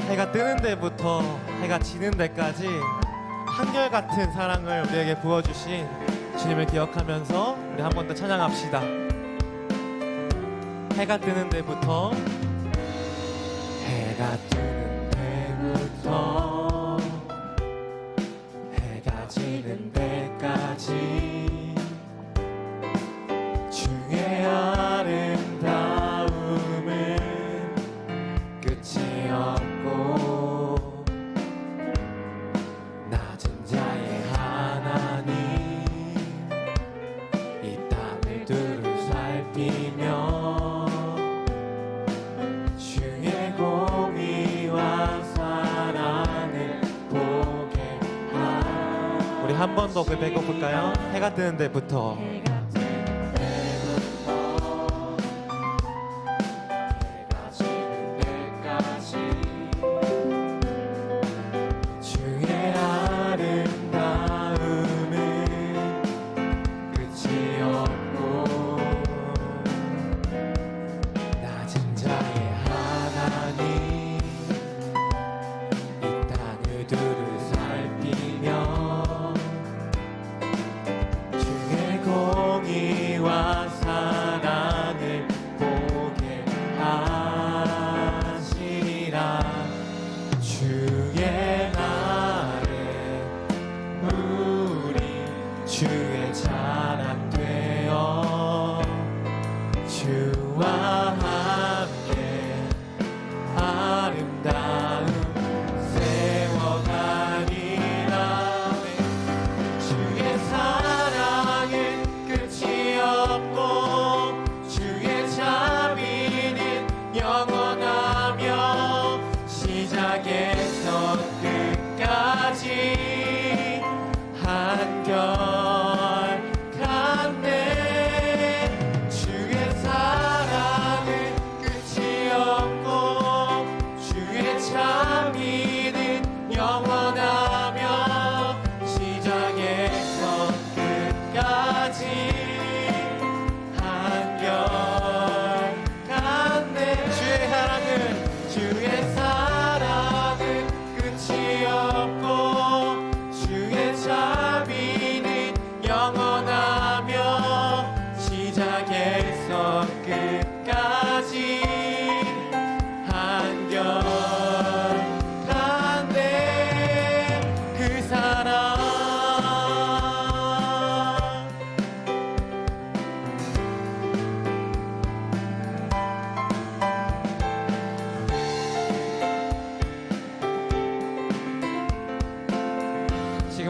해가 뜨는 데부터 해가 지는 데까지 한결같은 사랑을 우리에게 부어주신 주님을 기억하면서 우리 한 번 더 찬양합시다. 해가 뜨는 데부터, 해가 뜨는 데부터 해가 지는 데까지 주의 아름다움은 끝이 없고 낮은 자의 하나님 이 땅을 두루 살피며 주의 공의와 사랑을 보게 하. 우리 한 번 더 배고플까요? 해가 뜨는 데부터, 주의 자랑 되어 주와 함께 아름다움 세워가리라. 주의 사랑은 끝이 없고 주의 자비는 영원하며 시작에서 끝까지 한결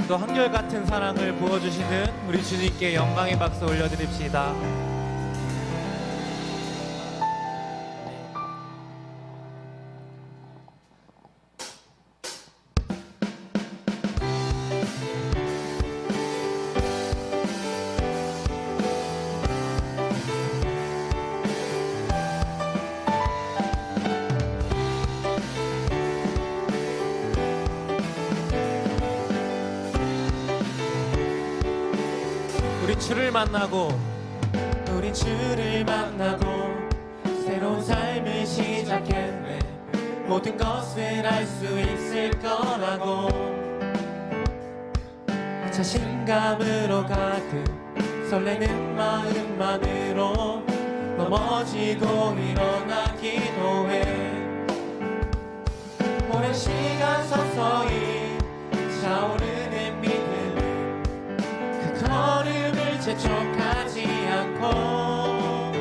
또 한결같은 사랑을 부어주시는 우리 주님께 영광의 박수 올려드립시다. 우린 주를 만나고 새로운 삶을 시작했네. 모든 것을 알 수 있을 거라고 자신감으로 가득 설레는 마음만으로 넘어지고 일어나기도 해. 오랜 시간 서서히 차오르는 믿음은 그 걸음을 재촉하지 않고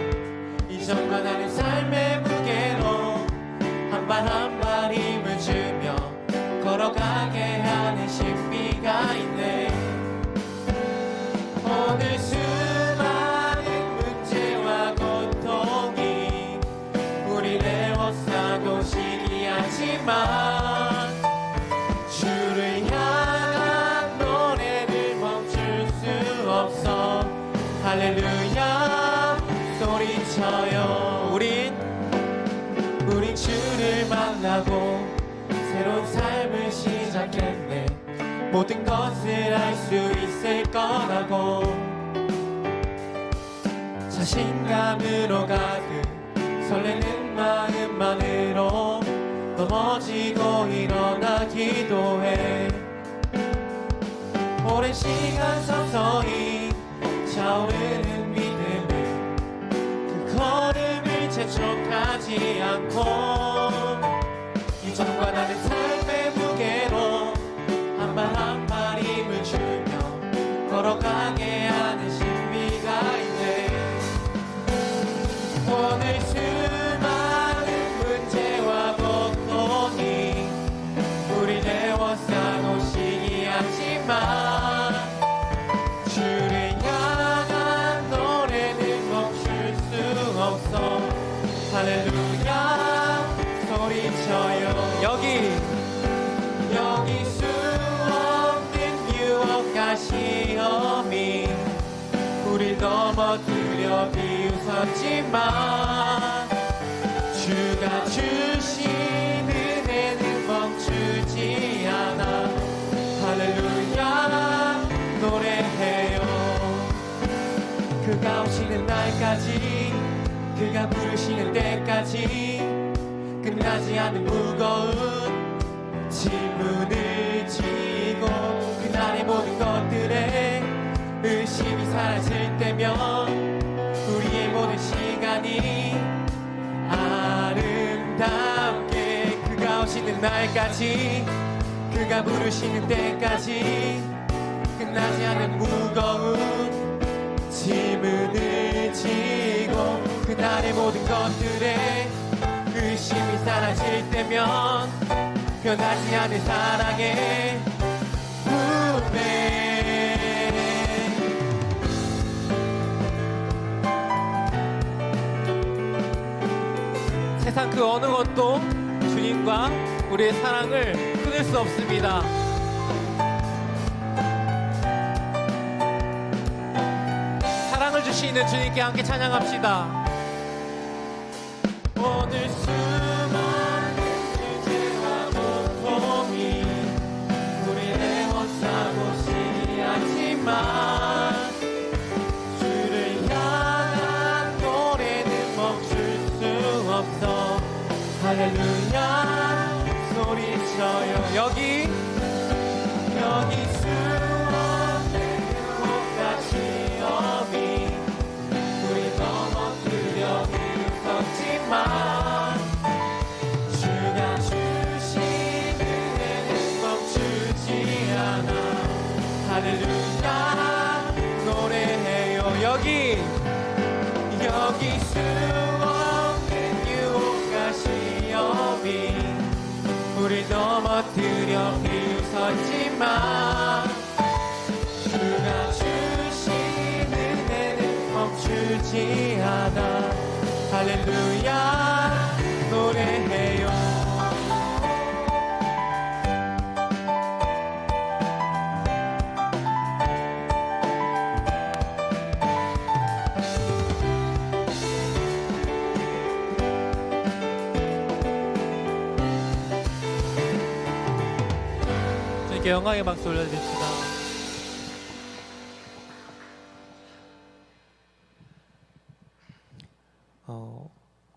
이전과 다른 삶의 무게로 한 발 한 발 힘을 주며 걸어가게 하는 신비가 있네. 오늘 수많은 문제와 고통이 우리를 애워싸고 시기하지만 주를 향한 노래를 멈출 수 없어. 할렐루야 소리쳐요. 우린 주를 만나고 새로운 삶을 시작했네. 모든 것을 알 수 있을 거라고 자신감으로 가득 설레는 마음만으로 넌 넘어지고 일어나 기도해. 오랜 시간 서서히 차오르는 믿음을 그 걸음을 재촉하지 않고 이전과 다른 삶의 무게로 한 발 한 발 힘을 주며 걸어가게 하는 신비가 있네. 오늘 수많은 문제와 고통이 우리 에워싸고 시기하지만 주를 향한 노래는 멈출 수 없어. 할렐루야 소리쳐요. 여기 수 없는 유혹과 시험이 우릴 넘어뜨려 비웃었지만 주가 주신 은혜는 멈추지 않아. 할렐루야 노래해요. 그가 오시는 날까지 그가 부르시는 때까지 끝나지 않는 무거운 질문을 지고 그날의 모든 것들에 의심이 사라질 때면 우리의 모든 시간이 아름답게 그가 오시는 날까지 그가 부르시는 때까지 끝나지 않는 무거운 짐을 지고 그날의 모든 것들에 의심이 사라질 때면 변하지 않는 사랑의 은혜. 세상 그 어느 것도 주님과 우리의 사랑을 끊을 수 없습니다. 사랑을 주시는 주님께 함께 찬양합시다. 오늘 수많은 주제와 고통이 우리를 에워싸고 시기하지만 주를 향한 노래는 멈출 수 없어. 할렐루야 소리쳐요. 여기 수 없는 유혹과 시험이 우리 넘어뜨려 비웃었지만 주가 주신 은혜는 멈추지 않아. 할렐루야 노래해요. 여기 수 없는 유혹과 시험이 우리 넘어뜨려 비웃었지만 주가 주신 은혜는 멈추지 않아. 할렐루야 노래해요. 주님께 영광의 박수 올려드립시다.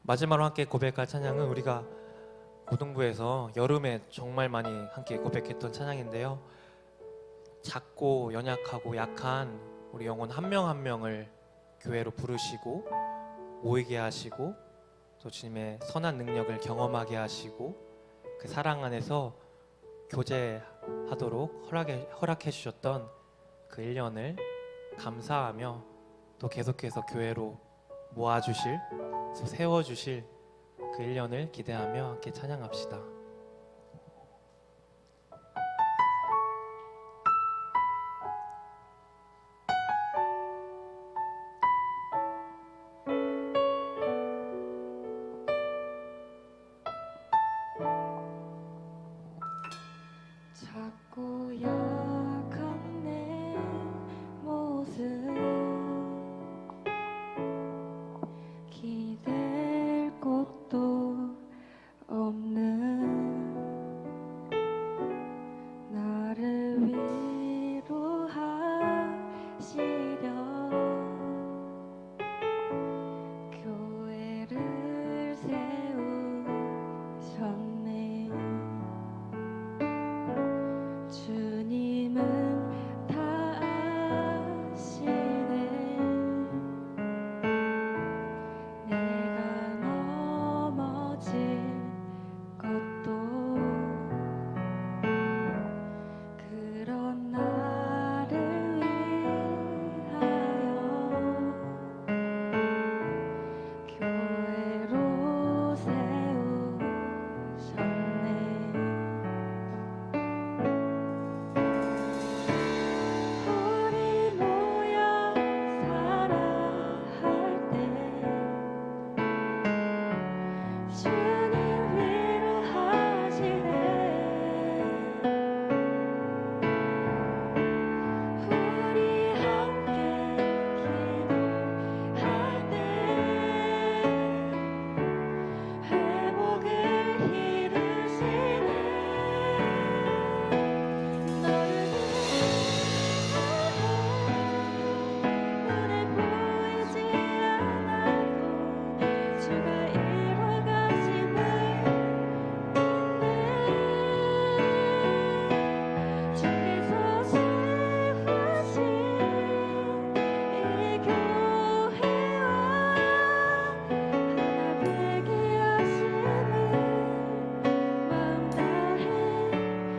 마지막으로 함께 고백할 찬양은 우리가 고등부에서 여름에 정말 많이 함께 고백했던 찬양인데요. 작고 연약하고 약한 우리 영혼 한 명 한 명을 교회로 부르시고 모이게 하시고 또 주님의 선한 능력을 경험하게 하시고 그 사랑 안에서 교제하도록 허락해 주셨던 그 1년을 감사하며 또 계속해서 교회로 모아주실, 세워주실 그 1년을 기대하며 함께 찬양합시다. 작고 약한 내 모습 기댈 곳도 없는 주가 이뤄가심을 믿네. 주께서 세우신 이 교회와 하나 되게 하심을 마음 다해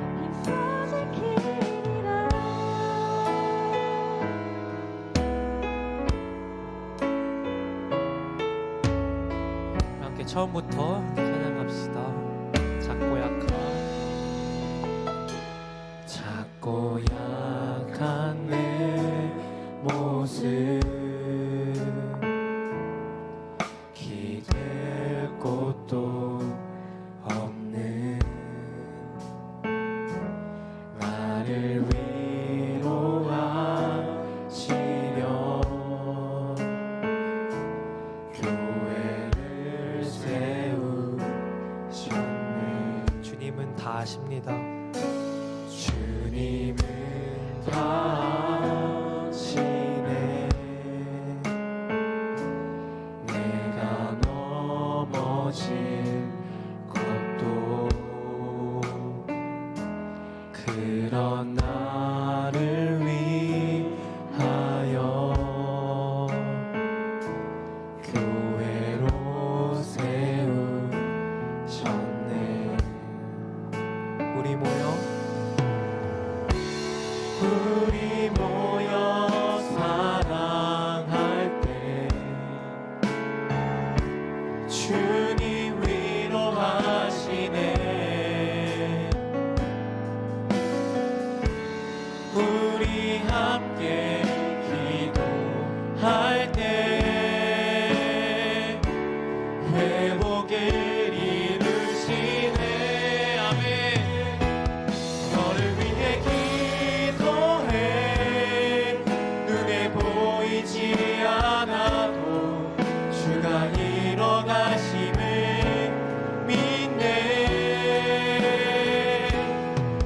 힘써 지키리라. 함께 처음부터 함께 찬양합시다. 작고 약한 내 모습 기댈 곳도 없는 나를 위로하시려 교회를 세우셨네. 주님은 다 아십니다. 주님은 다 아시네. 내가 넘어질 것도 그런 나를 위하여 교회로 세우셨네. 우리 모여 사랑할 때 주님 위로하시네. 우리 함께 기도할 때 회복을 이루시네. 아멘. 너를 위해 기도해. 눈에 보이지 않아도 주가 이뤄가심을 믿네.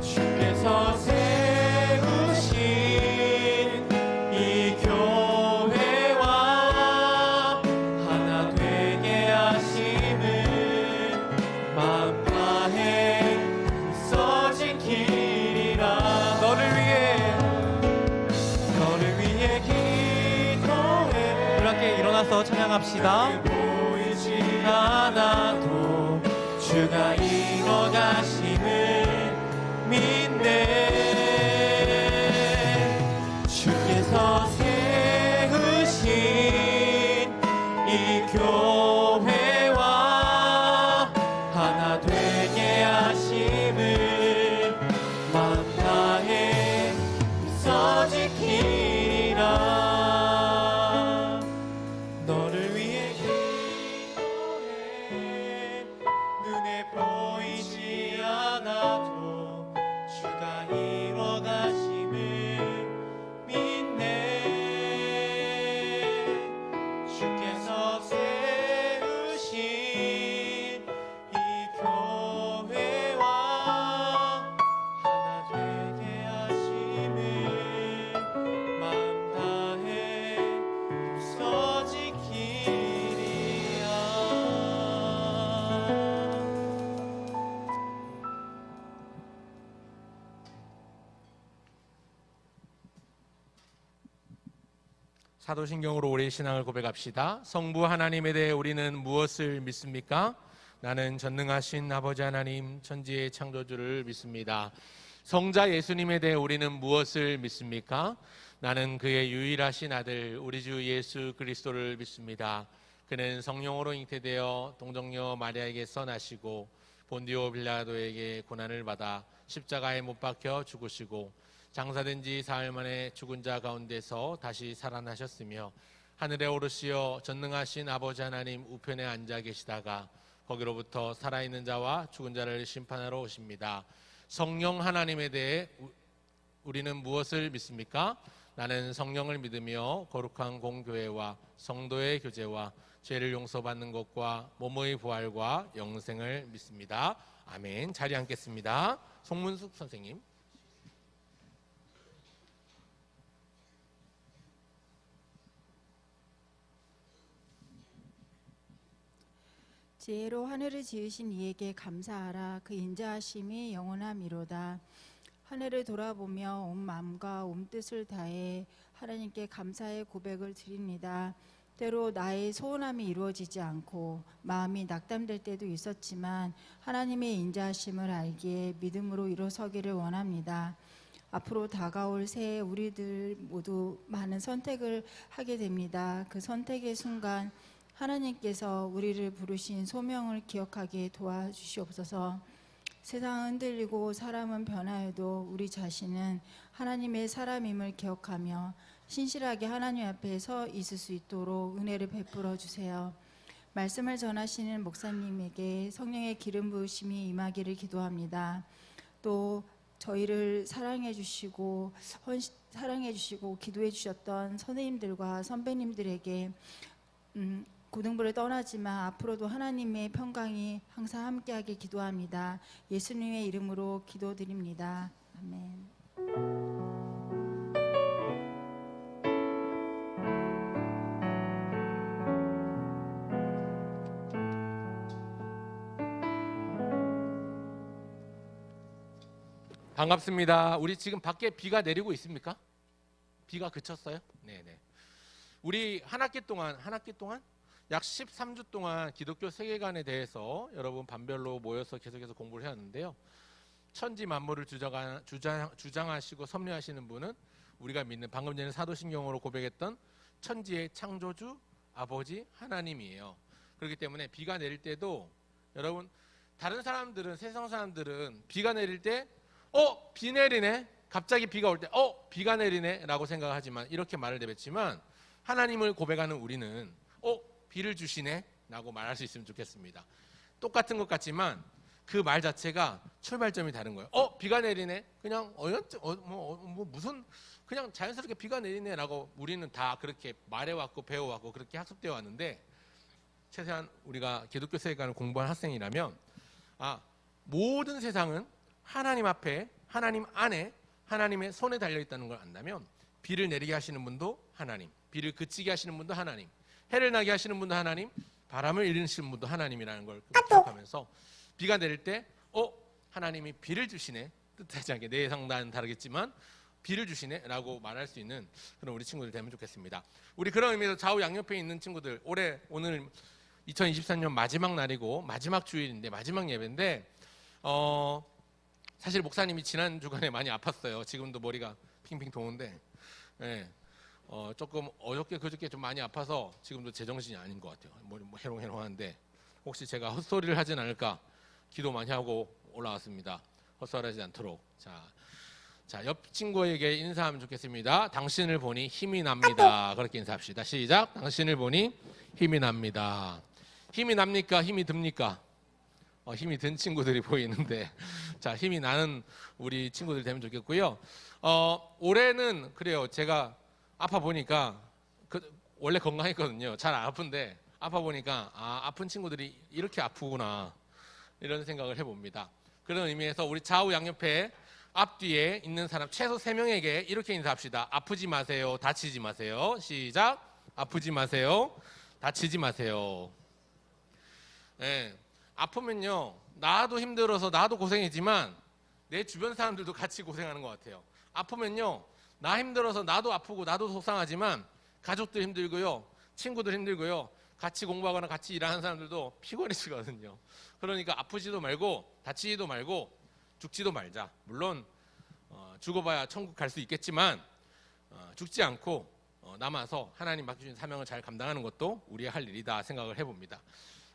주께서 세우신 이 교회와 하나 되게 하심을 마음 다해 써 지키리라. 너를 위해 기도해. 우리 함께 일어나서 찬양합시다. 보이지 않아도 주가 이뤄가심을 믿네. 주께서 세우신 이 교회와 하나 되게 하심을 마음 다해 써 지키리라. 너를 위해 기도해. 눈에 보이지 않아도 주가 이뤄가심을 믿네. 주께서 세우신 이 교회와 하나 되게 하심을 마음 다해 써 지키리라. 사도신경으로 우리의 신앙을 고백합시다. 성부 하나님에 대해 우리는 무엇을 믿습니까? 나는 전능하신 아버지 하나님 천지의 창조주를 믿습니다. 성자 예수님에 대해 우리는 무엇을 믿습니까? 나는 그의 유일하신 아들 우리 주 예수 그리스도를 믿습니다. 그는 성령으로 잉태되어 동정녀 마리아에게서 나시고 본디오 빌라도에게 고난을 받아 십자가에 못 박혀 죽으시고 장사된 지 사흘 만에 죽은 자 가운데서 다시 살아나셨으며 하늘에 오르시어 전능하신 아버지 하나님 우편에 앉아 계시다가 거기로부터 살아있는 자와 죽은 자를 심판하러 오십니다. 성령 하나님에 대해 우리는 무엇을 믿습니까? 나는 성령을 믿으며 거룩한 공교회와 성도의 교제와 죄를 용서받는 것과 몸의 부활과 영생을 믿습니다. 아멘. 자리 앉겠습니다. 송문숙 선생님. 지혜로 하늘을 지으신 이에게 감사하라. 그 인자하심이 영원함이로다. 하늘을 돌아보며 온 마음과 온 뜻을 다해 하나님께 감사의 고백을 드립니다. 때로 나의 소원함이 이루어지지 않고 마음이 낙담될 때도 있었지만 하나님의 인자하심을 알기에 믿음으로 일어서기를 원합니다. 앞으로 다가올 새해 우리들 모두 많은 선택을 하게 됩니다. 그 선택의 순간 하나님께서 우리를 부르신 소명을 기억하게 도와주시옵소서. 세상은 흔들리고 사람은 변화해도 우리 자신은 하나님의 사람임을 기억하며 신실하게 하나님 앞에 서 있을 수 있도록 은혜를 베풀어 주세요. 말씀을 전하시는 목사님에게 성령의 기름 부으심이 임하기를 기도합니다. 또 저희를 사랑해 주시고 기도해 주셨던 선생님들과 선배님들에게 고등부를 떠나지만 앞으로도 하나님의 평강이 항상 함께하길 기도합니다. 예수님의 이름으로 기도드립니다. 아멘. 반갑습니다. 우리 지금 밖에 비가 내리고 있습니까? 비가 그쳤어요? 네네. 우리 한 학기 동안 약 13주 동안 기독교 세계관에 대해서 여러분 반별로 모여서 계속해서 공부를 해왔는데요. 천지 만물을 주장하시고 섭리하시는 분은 우리가 믿는 방금 전에 사도신경으로 고백했던 천지의 창조주 아버지 하나님이에요. 그렇기 때문에 비가 내릴 때도 여러분 다른 사람들은 세상 사람들은 비가 내릴 때 비 내리네. 갑자기 비가 올 때 비가 내리네 라고 생각하지만 이렇게 말을 내뱉지만 하나님을 고백하는 우리는 비를 주시네 라고 말할 수 있으면 좋겠습니다. 똑같은 것 같지만 그 말 자체가 출발점이 다른 거예요. 비가 내리네. 그냥 무슨 그냥 자연스럽게 비가 내리네 라고 우리는 다 그렇게 말해왔고 배워왔고 그렇게 학습되어 왔는데 최소한 우리가 기독교 세계관을 공부한 학생이라면 모든 세상은 하나님 앞에 하나님 안에 하나님의 손에 달려있다는 걸 안다면 비를 내리게 하시는 분도 하나님, 비를 그치게 하시는 분도 하나님, 해를 나게 하시는 분도 하나님, 바람을 일으키시는 분도 하나님이라는 걸 기억하면서 비가 내릴 때 하나님이 비를 주시네. 뜻하지 않게 내 예상과는 다르겠지만 비를 주시네 라고 말할 수 있는 그런 우리 친구들 되면 좋겠습니다. 우리 그런 의미에서 좌우 양옆에 있는 친구들 오늘 2023년 마지막 날이고 마지막 주일인데 마지막 예배인데 사실 목사님이 지난 주간에 많이 아팠어요. 지금도 머리가 핑핑 도는데 조금 어저께 그저께 좀 많이 아파서 지금도 제정신이 아닌 것 같아요. 머리 해롱해롱하는데 혹시 제가 헛소리를 하진 않을까 기도 많이 하고 올라왔습니다. 헛소리하지 않도록. 자, 옆 친구에게 인사하면 좋겠습니다. 당신을 보니 힘이 납니다. 그렇게 인사합시다. 시작. 당신을 보니 힘이 납니다. 힘이 납니까? 힘이 듭니까? 힘이 든 친구들이 보이는데 자, 힘이 나는 우리 친구들 되면 좋겠고요. 올해는 그래요. 제가 아파 보니까 원래 건강했거든요. 잘 안 아픈데 아파 보니까 아픈 친구들이 이렇게 아프구나 이런 생각을 해봅니다. 그런 의미에서 우리 좌우 양옆에 앞뒤에 있는 사람 최소 3명에게 이렇게 인사합시다. 아프지 마세요. 다치지 마세요. 시작. 아프지 마세요. 다치지 마세요. 아프면요 나도 힘들어서 나도 고생이지만 내 주변 사람들도 같이 고생하는 것 같아요. 아프면요 나 힘들어서 나도 아프고 나도 속상하지만 가족들 힘들고요 친구들 힘들고요 같이 공부하거나 같이 일하는 사람들도 피곤해지거든요. 그러니까 아프지도 말고 다치지도 말고 죽지도 말자. 물론 죽어봐야 천국 갈 수 있겠지만 죽지 않고 남아서 하나님 맡겨주신 사명을 잘 감당하는 것도 우리의 할 일이다 생각을 해봅니다.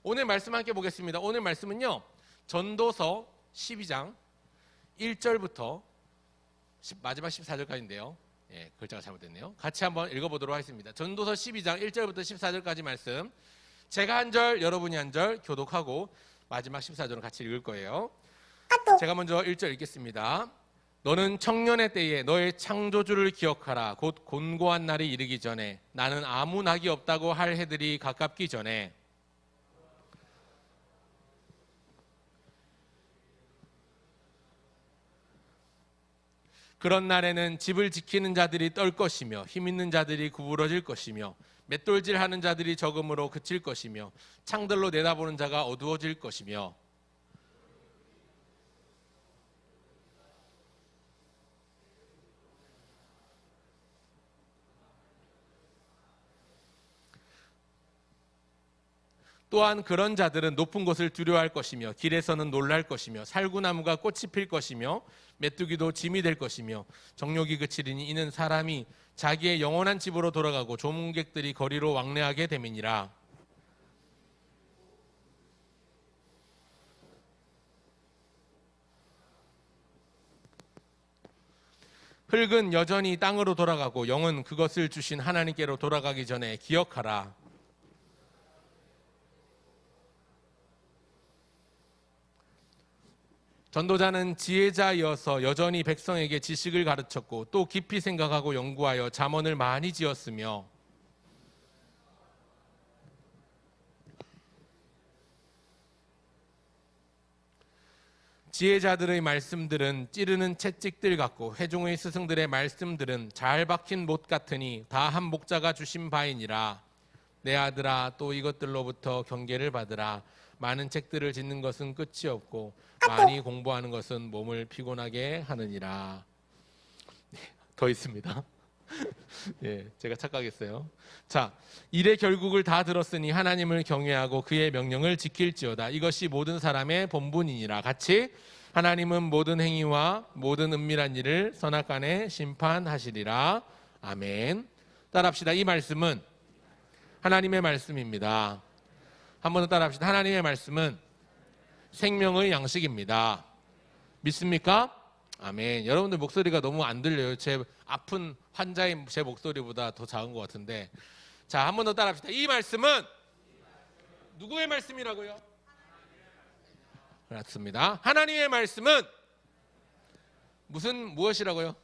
오늘 말씀 함께 보겠습니다. 오늘 말씀은요 전도서 12장 1절부터 마지막 14절까지인데요. 글자가 잘못됐네요. 같이 한번 읽어보도록 하겠습니다. 전도서 12장 1절부터 14절까지 말씀 제가 한 절 여러분이 한 절 교독하고 마지막 14절은 같이 읽을 거예요. 제가 먼저 1절 읽겠습니다. 너는 청년의 때에 너의 창조주를 기억하라. 곧 곤고한 날이 이르기 전에 나는 아무 낙이 없다고 할 해들이 가깝기 전에 그런 날에는 집을 지키는 자들이 떨 것이며 힘 있는 자들이 구부러질 것이며 맷돌질하는 자들이 적음으로 그칠 것이며 창들로 내다보는 자가 어두워질 것이며 또한 그런 자들은 높은 곳을 두려워할 것이며 길에서는 놀랄 것이며 살구나무가 꽃이 필 것이며 메뚜기도 짐이 될 것이며 정욕이 그치리니 이는 사람이 자기의 영원한 집으로 돌아가고 조문객들이 거리로 왕래하게 됨이니라. 흙은 여전히 땅으로 돌아가고 영은 그것을 주신 하나님께로 돌아가기 전에 기억하라. 전도자는 지혜자이어서 여전히 백성에게 지식을 가르쳤고 또 깊이 생각하고 연구하여 잠언을 많이 지었으며 지혜자들의 말씀들은 찌르는 채찍들 같고 회중의 스승들의 말씀들은 잘 박힌 못 같으니 다 한 목자가 주신 바이니라. 내 아들아 또 이것들로부터 경계를 받으라. 많은 책들을 짓는 것은 끝이 없고 많이 공부하는 것은 몸을 피곤하게 하느니라. 더 있습니다. 예, 제가 착각했어요. 자, 일의 결국을 다 들었으니 하나님을 경외하고 그의 명령을 지킬지어다. 이것이 모든 사람의 본분이니라. 같이 하나님은 모든 행위와 모든 은밀한 일을 선악간에 심판하시리라. 아멘. 따라합시다. 이 말씀은 하나님의 말씀입니다. 한 번 더 따라합시다. 하나님의 말씀은 생명의 양식입니다. 믿습니까? 아멘. 여러분들 목소리가 너무 안 들려요. 제 아픈 환자의 제 목소리보다 더 작은 것 같은데. 자, 한 번 더 따라합시다. 이 말씀은 누구의 말씀이라고요? 그렇습니다. 하나님의 말씀은 무엇이라고요?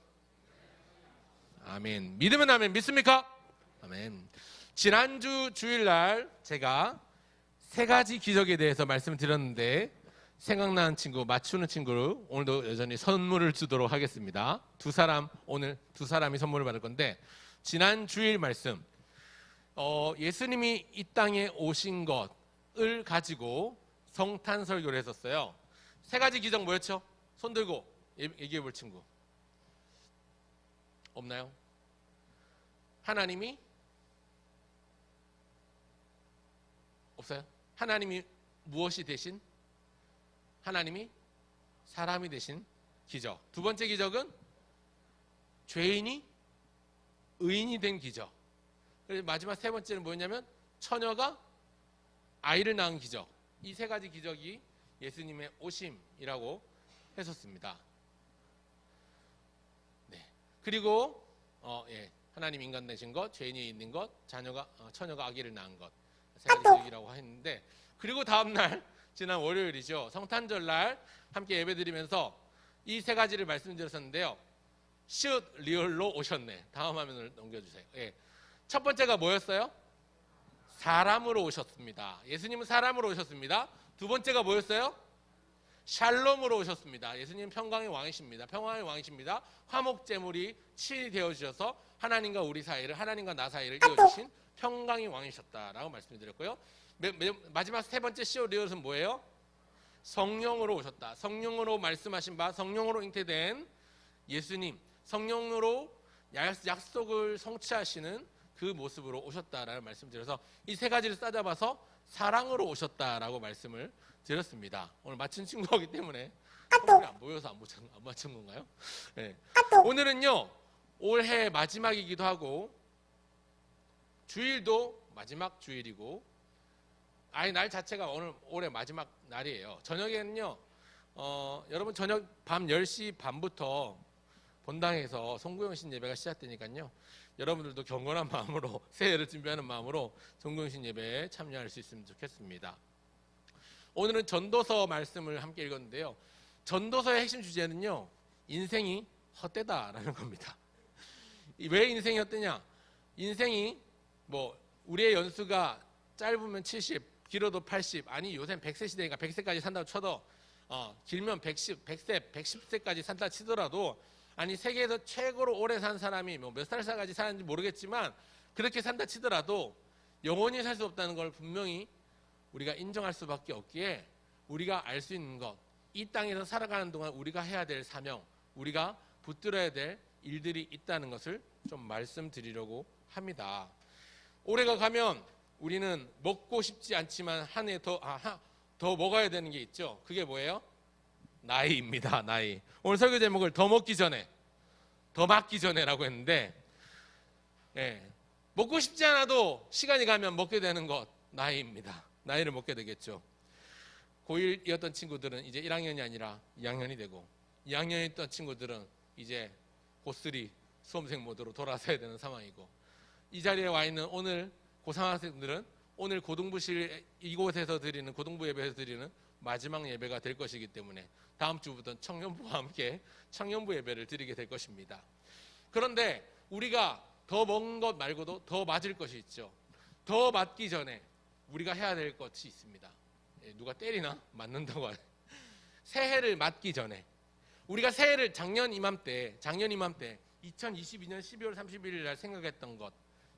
아멘. 믿으면 아멘. 믿습니까? 아멘. 지난주 주일날 제가 3가지 기적에 대해서 말씀을 드렸는데 생각나는 친구, 맞추는 친구를 오늘도 여전히 선물을 주도록 하겠습니다. 오늘 두 사람이 선물을 받을 건데, 지난 주일 말씀, 예수님이 이 땅에 오신 것을 가지고 성탄 설교를 했었어요. 3가지 기적 뭐였죠? 손 들고 얘기해 볼 친구 없나요? 하나님이 없어요? 하나님이 무엇이 되신? 하나님이 사람이 되신 기적. 2번째 기적은 죄인이 의인이 된 기적. 그리고 마지막 3번째는 뭐였냐면 처녀가 아이를 낳은 기적. 이 3가지 기적이 예수님의 오심이라고 했었습니다. 네. 그리고 하나님 인간 되신 것, 죄인이 있는 것, 처녀가 아기를 낳은 것. 3가지 기적이라고 했는데, 그리고 다음날 지난 월요일이죠. 성탄절날 함께 예배드리면서 이 3가지를 말씀드렸었는데요. 시읒 리얼로 오셨네. 다음 화면을 넘겨주세요. 예. 첫 번째가 뭐였어요? 사람으로 오셨습니다. 예수님은 사람으로 오셨습니다. 2번째가 뭐였어요? 샬롬으로 오셨습니다. 예수님 평강의 왕이십니다. 평화의 왕이십니다. 화목제물이 친히 되어주셔서 하나님과 하나님과 나 사이를 이어주신 평강의 왕이셨다라고 말씀드렸고요. 마지막 3번째 시읒 리얼은 뭐예요? 성령으로 오셨다. 성령으로 말씀하신 바, 성령으로 잉태된 예수님, 성령으로 약속을 성취하시는 그 모습으로 오셨다라는 말씀드려서 이 3가지를 따져봐서 사랑으로 오셨다라고 말씀을 드렸습니다. 오늘 맞춘 친구이기 때문에 선물이 안 보여서 안 맞춘 건가요? 네. 오늘은요, 올해 마지막이기도 하고 주일도 마지막 주일이고 아예 날 자체가 오늘 올해 마지막 날이에요. 저녁에는요, 여러분 저녁 밤 10시 반부터 본당에서 송구영신 예배가 시작되니까요, 여러분들도 경건한 마음으로 새해를 준비하는 마음으로 송구영신 예배에 참여할 수 있으면 좋겠습니다. 오늘은 전도서 말씀을 함께 읽었는데요. 전도서의 핵심 주제는요, 인생이 헛되다라는 겁니다. 왜 인생이 헛되냐? 인생이 우리의 연수가 짧으면 70, 길어도 80, 아니 요새 100세 시대니까 100세까지 산다고 쳐도 길면 100세, 110세까지 산다 치더라도 아니 세계에서 최고로 오래 산 사람이 뭐 몇 살까지 사는지 모르겠지만 그렇게 산다 치더라도 영원히 살 수 없다는 걸 분명히 우리가 인정할 수밖에 없기에 우리가 알 수 있는 것, 이 땅에서 살아가는 동안 우리가 해야 될 사명, 우리가 붙들어야 될 일들이 있다는 것을 좀 말씀드리려고 합니다. 올해가 가면 우리는 먹고 싶지 않지만 한 해 더 먹어야 되는 게 있죠. 그게 뭐예요? 나이입니다. 나이. 오늘 설교 제목을 더 먹기 전에, 더 맞기 전에라고 했는데, 먹고 싶지 않아도 시간이 가면 먹게 되는 것, 나이입니다. 나이를 먹게 되겠죠. 고1이었던 친구들은 이제 1학년이 아니라 2학년이 되고, 2학년이었던 친구들은 이제 고3 수험생 모드로 돌아서야 되는 상황이고, 이 자리에 와 있는 오늘 고3 학생들은 오늘 고등부실 이곳에서 드리는, 고등부 예배에서 드리는 마지막 예배가 될 것이기 때문에 다음 주부터는 청년부와 함께 청년부 예배를 드리게 될 것입니다. 그런데 우리가 더 먹은 것 말고도 더 맞을 것이 있죠. 더 맞기 전에 우리가 해야 될 것이 있습니다. 누가 때리나? 맞는다고 하네. 새해를 맞기 전에 우리가 새해를 작년 이맘때 2022년 12월 31일 날 생각했던 것,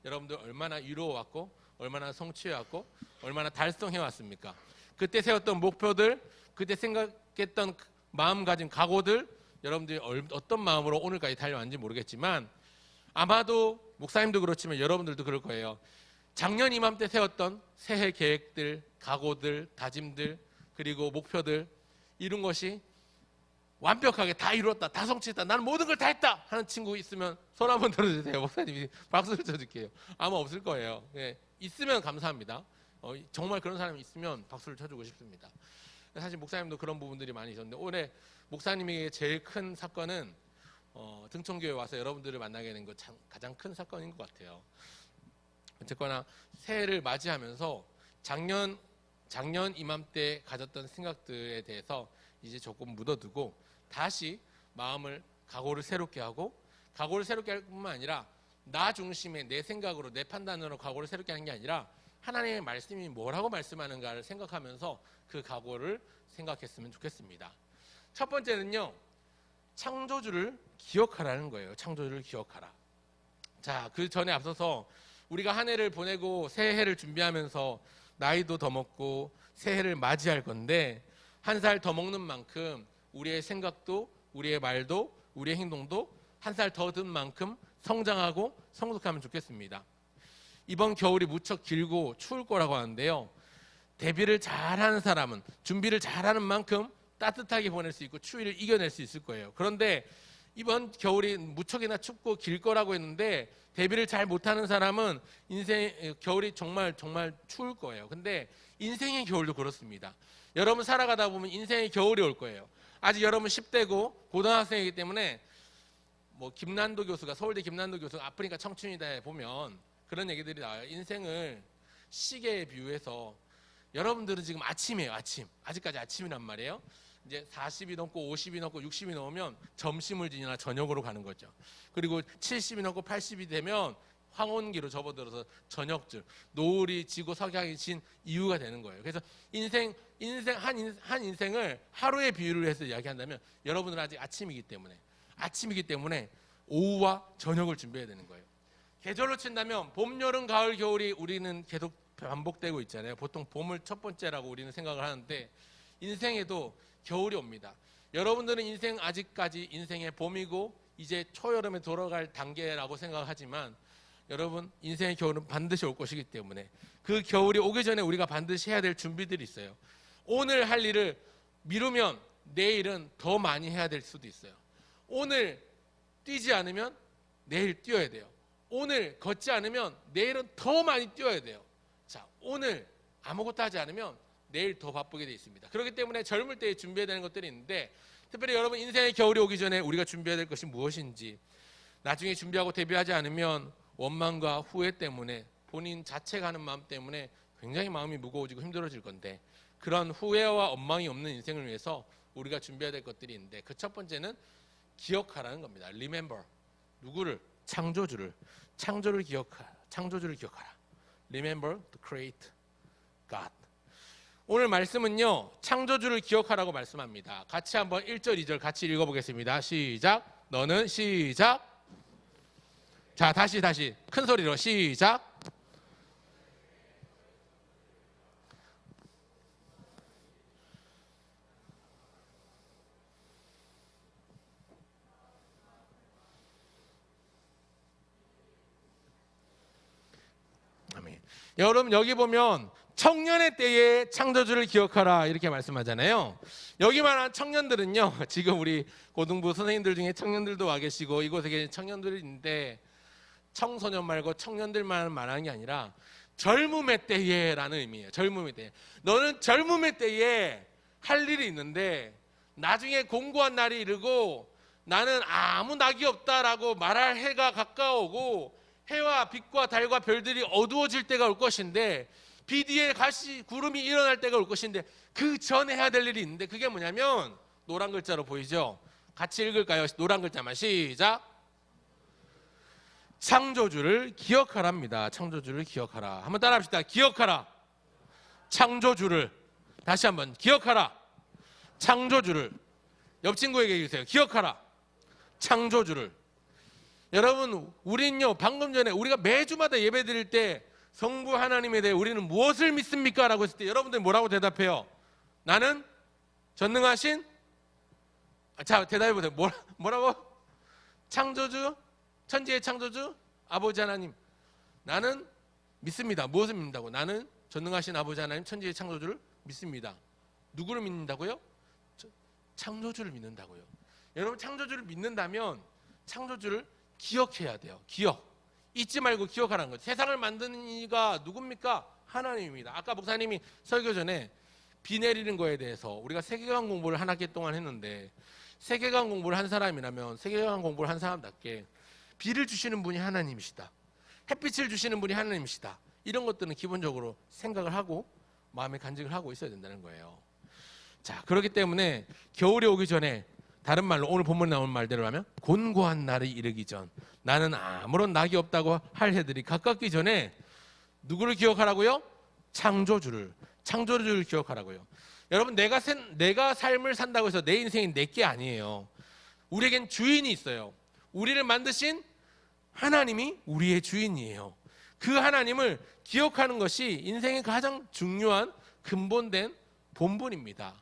여러분들 얼마나 이루어왔고 얼마나 성취해왔고 얼마나 달성해왔습니까? 그때 세웠던 목표들, 그때 생각했던 마음가짐, 각오들, 여러분들이 어떤 마음으로 오늘까지 달려왔는지 모르겠지만 아마도 목사님도 그렇지만 여러분들도 그럴 거예요. 작년 이맘때 세웠던 새해 계획들, 각오들, 다짐들, 그리고 목표들, 이룬 것이 완벽하게 다 이루었다, 다 성취했다, 나는 모든 걸 다 했다 하는 친구 있으면 손 한번 들어주세요. 목사님이 박수를 쳐줄게요. 아마 없을 거예요. 있으면 감사합니다. 정말 그런 사람이 있으면 박수를 쳐주고 싶습니다. 사실 목사님도 그런 부분들이 많이 있었는데 올해 목사님에게 제일 큰 사건은 등촌교회 와서 여러분들을 만나게 된 것 가장 큰 사건인 것 같아요. 어쨌거나 새해를 맞이하면서 작년 이맘때 가졌던 생각들에 대해서 이제 조금 묻어두고 다시 마음을, 각오를 새롭게 하고, 각오를 새롭게 할 뿐만 아니라 나 중심의 내 생각으로, 내 판단으로 각오를 새롭게 하는 게 아니라 하나님의 말씀이 뭐라고 말씀하는가를 생각하면서 그 각오를 생각했으면 좋겠습니다. 첫 번째는요, 창조주를 기억하라는 거예요. 창조주를 기억하라. 자, 그 전에 앞서서 우리가 한 해를 보내고 새해를 준비하면서 나이도 더 먹고 새해를 맞이할 건데, 한 살 더 먹는 만큼 우리의 생각도, 우리의 말도, 우리의 행동도 한 살 더 든 만큼 성장하고 성숙하면 좋겠습니다. 이번 겨울이 무척 길고 추울 거라고 하는데요, 대비를 잘하는 사람은 준비를 잘하는 만큼 따뜻하게 보낼 수 있고 추위를 이겨낼 수 있을 거예요. 그런데 이번 겨울이 무척이나 춥고 길 거라고 했는데 대비를 잘 못하는 사람은 겨울이 정말 추울 거예요. 근데 인생의 겨울도 그렇습니다. 여러분 살아가다 보면 인생의 겨울이 올 거예요. 아직 여러분 10대고 고등학생이기 때문에 뭐 김난도 교수가, 서울대 김난도 교수가 아프니까 청춘이다에 보면 그런 얘기들이 나와요. 인생을 시계에 비유해서 여러분들은 지금 아침이에요. 아직까지 아침이란 말이에요. 이제 40이 넘고 50이 넘고 60이 넘으면 점심을 지나 저녁으로 가는 거죠. 그리고 70이 넘고 80이 되면 황혼기로 접어들어서 저녁줄, 노을이 지고 석양이 진 이유가 되는 거예요. 그래서 한 인생을 하루의 비유를 해서 이야기한다면 여러분은 아직 아침이기 때문에 오후와 저녁을 준비해야 되는 거예요. 계절로 친다면 봄, 여름, 가을, 겨울이 우리는 계속 반복되고 있잖아요. 보통 봄을 첫 번째라고 우리는 생각을 하는데 인생에도 겨울이 옵니다. 여러분들은 아직까지 인생의 봄이고 이제 초여름에 돌아갈 단계라고 생각하지만 여러분 인생의 겨울은 반드시 올 것이기 때문에 그 겨울이 오기 전에 우리가 반드시 해야 될 준비들이 있어요. 오늘 할 일을 미루면 내일은 더 많이 해야 될 수도 있어요. 오늘 뛰지 않으면 내일 뛰어야 돼요. 오늘 걷지 않으면 내일은 더 많이 뛰어야 돼요. 자, 오늘 아무것도 하지 않으면 내일 더 바쁘게 돼 있습니다. 그렇기 때문에 젊을 때 준비해야 되는 것들이 있는데, 특별히 여러분 인생의 겨울이 오기 전에 우리가 준비해야 될 것이 무엇인지, 나중에 준비하고 대비하지 않으면 원망과 후회 때문에, 본인 자책 하는 마음 때문에 굉장히 마음이 무거워지고 힘들어질 건데, 그런 후회와 원망이 없는 인생을 위해서 우리가 준비해야 될 것들이 있는데, 그 첫 번째는 기억하라는 겁니다. Remember. 누구를? 창조주를 기억하라. Remember to create God. 오늘 말씀은요, 창조주를 기억하라고 말씀합니다. 같이 한번 1절, 2절 같이 읽어보겠습니다. 시작. 너는 시작. 자, 다시 큰 소리로 시작. 아멘. 여러분 여기 보면 청년의 때에 창조주를 기억하라 이렇게 말씀하잖아요. 여기 말한 청년들은요, 지금 우리 고등부 선생님들 중에 청년들도 와 계시고 이곳에 계신 청년들이 있는데, 청소년 말고 청년들만 말하는 게 아니라 젊음의 때에 라는 의미예요. 젊음의 때에. 너는 젊음의 때에 할 일이 있는데 나중에 공고한 날이 이르고 나는 아무 낙이 없다라고 말할 해가 가까우고 해와 빛과 달과 별들이 어두워질 때가 올 것인데, 비 뒤에 구름이 일어날 때가 올 것인데, 그 전에 해야 될 일이 있는데, 그게 뭐냐면 노란 글자로 보이죠? 같이 읽을까요? 노란 글자만 시작. 창조주를 기억하랍니다. 창조주를 기억하라. 한번 따라합시다. 기억하라. 창조주를. 다시 한번 기억하라. 창조주를. 옆 친구에게 얘기해주세요. 기억하라. 창조주를. 여러분, 우린요, 방금 전에 우리가 매주마다 예배 드릴 때 성부 하나님에 대해 우리는 무엇을 믿습니까? 라고 했을 때 여러분들 뭐라고 대답해요? 나는 전능하신, 자, 대답해보세요. 뭐라고? 창조주, 천지의 창조주, 아버지 하나님. 나는 믿습니다. 무엇을 믿는다고? 나는 전능하신 아버지 하나님, 천지의 창조주를 믿습니다. 누구를 믿는다고요? 창조주를 믿는다고요. 여러분, 창조주를 믿는다면 창조주를 기억해야 돼요. 기억. 잊지 말고 기억하라는 거죠. 세상을 만드는 이가 누굽니까? 하나님입니다. 아까 목사님이 설교 전에 비 내리는 거에 대해서 우리가 세계관 공부를 한 학기 동안 했는데, 세계관 공부를 한 사람이라면 세계관 공부를 한 사람답게 비를 주시는 분이 하나님이시다, 햇빛을 주시는 분이 하나님이시다, 이런 것들은 기본적으로 생각을 하고 마음에 간직을 하고 있어야 된다는 거예요. 자, 그렇기 때문에 겨울이 오기 전에, 다른 말로 오늘 본문에 나온 말대로 하면 곤고한 날이 이르기 전, 나는 아무런 낙이 없다고 할 해들이 가깝기 전에 누구를 기억하라고요? 창조주를 기억하라고요. 여러분, 내가 삶을 산다고 해서 내 인생이 내게 아니에요. 우리에겐 주인이 있어요. 우리를 만드신 하나님이 우리의 주인이에요. 그 하나님을 기억하는 것이 인생의 가장 중요한 근본된 본분입니다.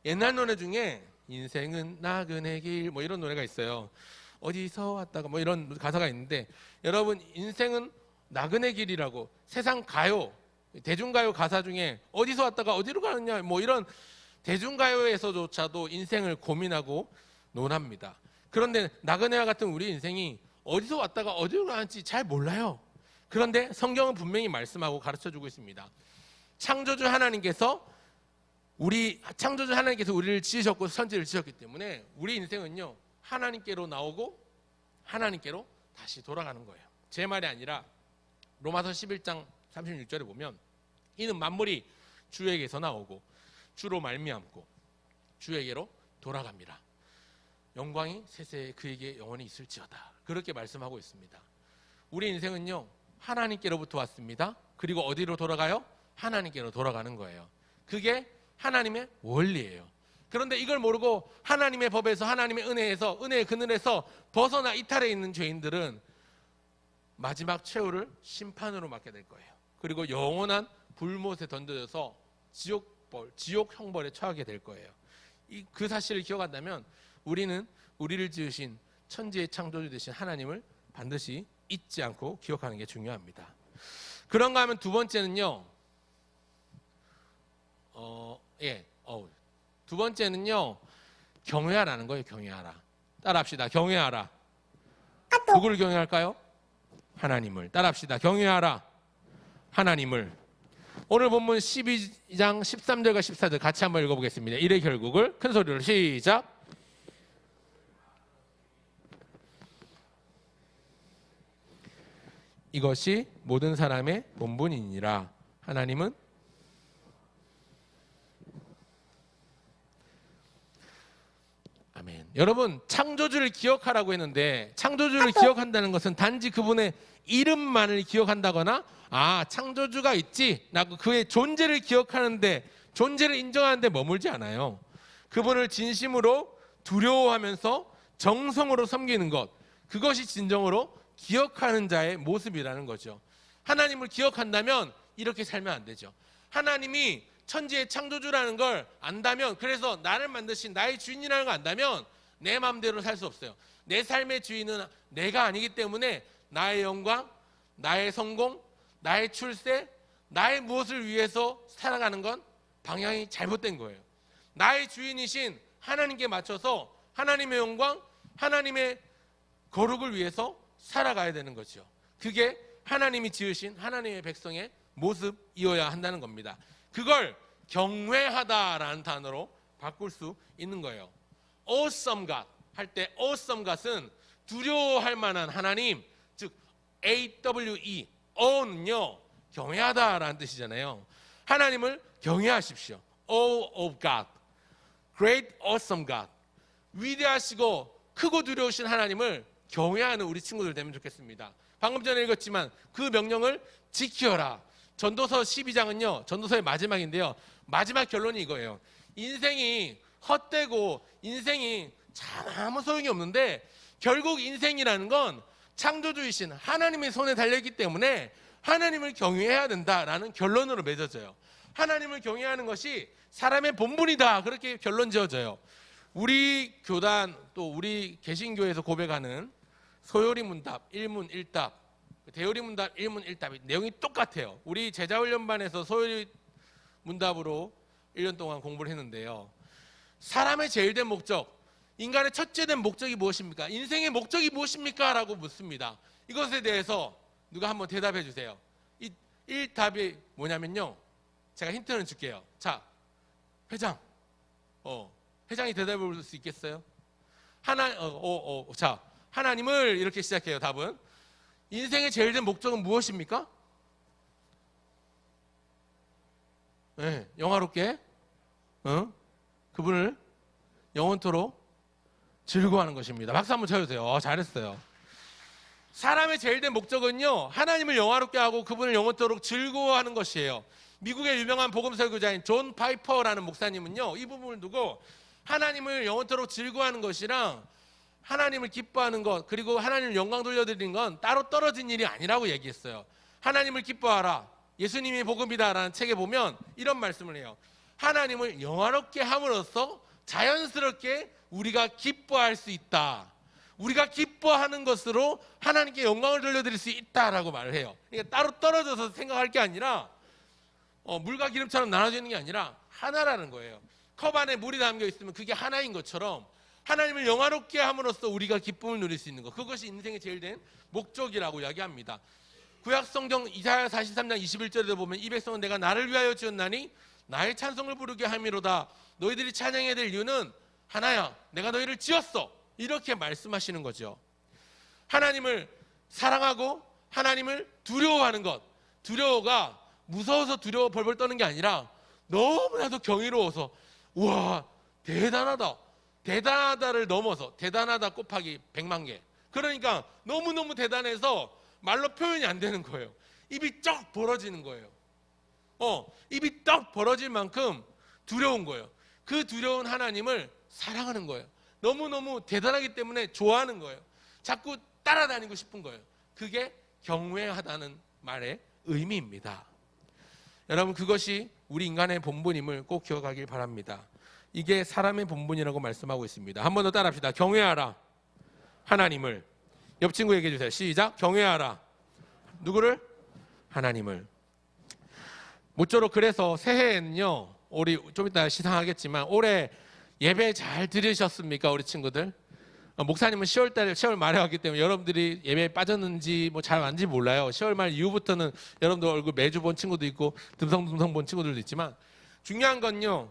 옛날 노래 중에 인생은 나그네 길, 뭐 이런 노래가 있어요. 어디서 왔다가 뭐 이런 가사가 있는데, 여러분, 인생은 나그네 길이라고 세상 가요, 대중가요 가사 중에 어디서 왔다가 어디로 가느냐, 뭐 이런 대중가요에서조차도 인생을 고민하고 논합니다. 그런데 나그네와 같은 우리 인생이 어디서 왔다가 어디로 가는지 잘 몰라요. 그런데 성경은 분명히 말씀하고 가르쳐주고 있습니다. 창조주 하나님께서 우리를 지으셨고 천지를 지으셨기 때문에 우리 인생은요, 하나님께로 나오고 하나님께로 다시 돌아가는 거예요. 제 말이 아니라 로마서 11장 36절에 보면, 이는 만물이 주에게서 나오고 주로 말미암고 주에게로 돌아갑니다. 영광이 세세에 그에게 영원히 있을지어다. 그렇게 말씀하고 있습니다. 우리 인생은요, 하나님께로부터 왔습니다. 그리고 어디로 돌아가요? 하나님께로 돌아가는 거예요. 그게 하나님의 원리예요. 그런데 이걸 모르고 하나님의 법에서, 하나님의 은혜에서, 은혜의 그늘에서 벗어나 이탈해 있는 죄인들은 마지막 최후를 심판으로 맞게 될 거예요. 그리고 영원한 불못에 던져져서 지옥 형벌에 처하게 될 거예요. 그 사실을 기억한다면 우리는 우리를 지으신 천지의 창조주 되신 하나님을 반드시 잊지 않고 기억하는 게 중요합니다. 그런가 하면 두 번째는요, 두 번째는요, 경외하라는 거예요. 경외하라. 따라합시다. 경외하라. 누구를 경외할까요? 하나님을. 따라합시다. 경외하라. 하나님을. 오늘 본문 12장 13절과 14절 같이 한번 읽어보겠습니다. 일의 결국을 큰 소리로 시작. 이것이 모든 사람의 본분이니라. 하나님은 아멘. 여러분, 창조주를 기억하라고 했는데, 창조주를 기억한다는 것은 단지 그분의 이름만을 기억한다거나, 창조주가 있지, 라고 그의 존재를 기억하는데, 존재를 인정하는데 머물지 않아요. 그분을 진심으로 두려워하면서 정성으로 섬기는 것, 그것이 진정으로 기억하는 자의 모습이라는 거죠. 하나님을 기억한다면 이렇게 살면 안 되죠. 하나님이 천지의 창조주라는 걸 안다면, 그래서 나를 만드신 나의 주인이라는 걸 안다면 내 마음대로 살 수 없어요. 내 삶의 주인은 내가 아니기 때문에 나의 영광, 나의 성공, 나의 출세, 나의 무엇을 위해서 살아가는 건 방향이 잘못된 거예요. 나의 주인이신 하나님께 맞춰서 하나님의 영광, 하나님의 거룩을 위해서 살아가야 되는 거죠. 그게 하나님이 지으신 하나님의 백성의 모습이어야 한다는 겁니다. 그걸 경외하다라는 단어로 바꿀 수 있는 거예요. awesome God 할 때 awesome God은 두려워할 만한 하나님, 즉 AWE, aw는요 경외하다라는 뜻이잖아요. 하나님을 경외하십시오. awe of God, great awesome God. 위대하시고 크고 두려우신 하나님을 경외하는 우리 친구들 되면 좋겠습니다. 방금 전에 읽었지만 그 명령을 지켜라. 전도서 12장은요 전도서의 마지막인데요, 마지막 결론이 이거예요. 인생이 헛되고 인생이 참 아무 소용이 없는데 결국 인생이라는 건 창조주이신 하나님의 손에 달려있기 때문에 하나님을 경외해야 된다라는 결론으로 맺어져요. 하나님을 경외하는 것이 사람의 본분이다, 그렇게 결론 지어져요. 우리 교단 또 우리 개신교에서 고백하는 소요리 문답 1문 1답, 대요리 문답 1문 1답이 내용이 똑같아요. 우리 제자훈련반에서 소요리 문답으로 1년 동안 공부를 했는데요, 사람의 제일 된 목적, 인간의 첫째 된 목적이 무엇입니까? 인생의 목적이 무엇입니까? 라고 묻습니다. 이것에 대해서 누가 한번 대답해 주세요. 이 1답이 뭐냐면요, 제가 힌트는 줄게요. 자, 회장, 회장이 대답해 볼 수 있겠어요? 자, 하나님을 이렇게 시작해요. 답은 인생의 제일 된 목적은 무엇입니까? 네, 영화롭게 그분을 영원토록 즐거워하는 것입니다. 박수 한번 쳐주세요. 잘했어요. 사람의 제일 된 목적은요, 하나님을 영화롭게 하고 그분을 영원토록 즐거워하는 것이에요. 미국의 유명한 복음 설교자인 존 파이퍼라는 목사님은요, 이 부분을 두고 하나님을 영원토록 즐거워하는 것이랑 하나님을 기뻐하는 것, 그리고 하나님을 영광 돌려드리는 건 따로 떨어진 일이 아니라고 얘기했어요. 하나님을 기뻐하라, 예수님이 복음이다라는 책에 보면 이런 말씀을 해요. 하나님을 영화롭게 함으로써 자연스럽게 우리가 기뻐할 수 있다. 우리가 기뻐하는 것으로 하나님께 영광을 돌려드릴 수 있다라고 말을 해요. 그러니까 따로 떨어져서 생각할 게 아니라 물과 기름처럼 나눠져 있는 게 아니라 하나라는 거예요. 컵 안에 물이 담겨 있으면 그게 하나인 것처럼 하나님을 영화롭게 함으로써 우리가 기쁨을 누릴 수 있는 것, 그것이 인생의 제일 된 목적이라고 이야기합니다. 구약성경 이사야 43장 21절에 보면 이 백성은 내가 나를 위하여 지었나니 나의 찬송을 부르게 함이로다. 너희들이 찬양해야 될 이유는 하나야, 내가 너희를 지었어, 이렇게 말씀하시는 거죠. 하나님을 사랑하고 하나님을 두려워하는 것, 두려워가 무서워서 두려워 벌벌 떠는 게 아니라 너무나도 경이로워서 우와 대단하다, 대단하다를 넘어서 대단하다 곱하기 100만 개, 그러니까 너무너무 대단해서 말로 표현이 안 되는 거예요. 입이 쩍 벌어지는 거예요. 입이 떡 벌어질 만큼 두려운 거예요. 그 두려운 하나님을 사랑하는 거예요. 너무너무 대단하기 때문에 좋아하는 거예요. 자꾸 따라다니고 싶은 거예요. 그게 경외하다는 말의 의미입니다. 여러분, 그것이 우리 인간의 본분임을 꼭 기억하길 바랍니다. 이게 사람의 본분이라고 말씀하고 있습니다. 한 번 더 따라합시다. 경외하라 하나님을. 옆 친구 얘기해 주세요. 시작. 경외하라. 누구를? 하나님을. 모쪼록 그래서 새해에는요, 우리 좀 이따 시상하겠지만 올해 예배 잘 들으셨습니까? 우리 친구들. 목사님은 10월 말에 왔기 때문에 여러분들이 예배에 빠졌는지 뭐 잘 왔는지 몰라요. 10월 말 이후부터는 여러분들 얼굴 매주 본 친구도 있고 듬성듬성 본 친구들도 있지만, 중요한 건요,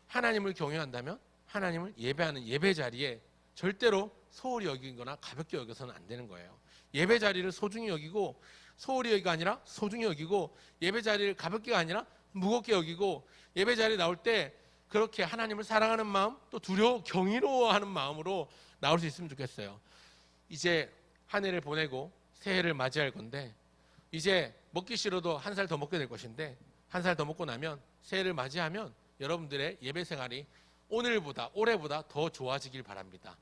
하나님을 경외한다면 하나님을 예배하는 예배 자리에 절대로 소홀히 여기거나 가볍게 여겨서는 안 되는 거예요. 예배 자리를 소중히 여기고, 소홀히 여기가 아니라 소중히 여기고, 예배 자리를 가볍게가 아니라 무겁게 여기고, 예배 자리에 나올 때 그렇게 하나님을 사랑하는 마음, 또 경이로워하는 마음으로 나올 수 있으면 좋겠어요. 이제 한 해를 보내고 새해를 맞이할 건데, 이제 먹기 싫어도 한 살 더 먹게 될 것인데, 한 살 더 먹고 나면 새해를 맞이하면 여러분들의 예배 생활이 오늘보다 올해보다 더 좋아지길 바랍니다.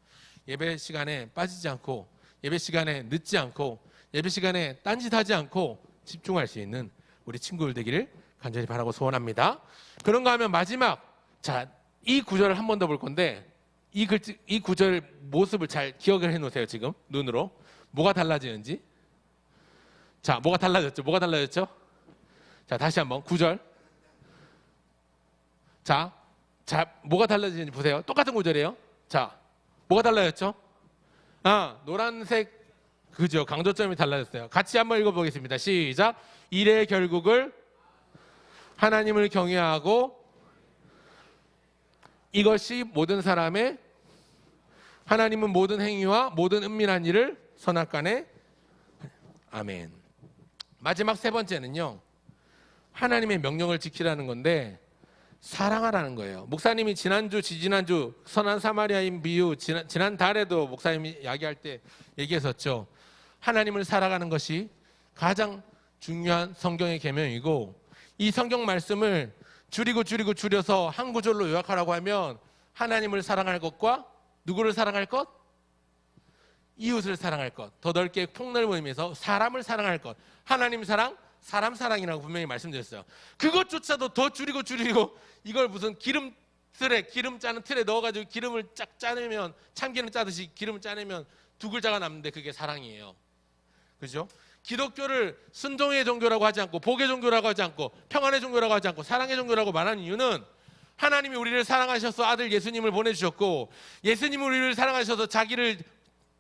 예배 시간에 빠지지 않고 예배 시간에 늦지 않고 예배 시간에 딴짓하지 않고 집중할 수 있는 우리 친구들 되기를 간절히 바라고 소원합니다. 그런가 하면 마지막, 자, 이 구절을 한 번 더 볼 건데 이 구절 모습을 잘 기억을 해놓으세요. 지금 눈으로 뭐가 달라지는지. 자, 뭐가 달라졌죠? 뭐가 달라졌죠? 자, 다시 한번 9절. 자, 뭐가 달라지는지 보세요. 똑같은 구절이에요. 자, 뭐가 달라졌죠? 노란색, 그죠? 강조점이 달라졌어요. 같이 한번 읽어보겠습니다. 시작. 일의 결국을 하나님을 경외하고 이것이 모든 사람의, 하나님은 모든 행위와 모든 은밀한 일을 선악간에. 아멘. 마지막 세 번째는요, 하나님의 명령을 지키라는 건데 사랑하라는 거예요. 목사님이 지난주, 지지난주 선한 사마리아인 비유, 지난 달에도 목사님이 이야기할 때 얘기했었죠. 하나님을 살아가는 것이 가장 중요한 성경의 계명이고, 이 성경 말씀을 줄여서 한 구절로 요약하라고 하면 하나님을 사랑할 것과 누구를 사랑할 것? 이웃을 사랑할 것. 더 넓게 폭넓은 의미에서 사람을 사랑할 것. 하나님 사랑, 사람 사랑이라고 분명히 말씀드렸어요. 그것조차도 더 줄이고 이걸 무슨 기름 짜는 틀에 넣어가지고 기름을 쫙 짜내면, 참기름 짜듯이 기름을 짜내면 두 글자가 남는데 그게 사랑이에요. 그죠? 기독교를 순종의 종교라고 하지 않고 복의 종교라고 하지 않고 평안의 종교라고 하지 않고 사랑의 종교라고 말하는 이유는 하나님이 우리를 사랑하셔서 아들 예수님을 보내주셨고, 예수님이 우리를 사랑하셔서 자기를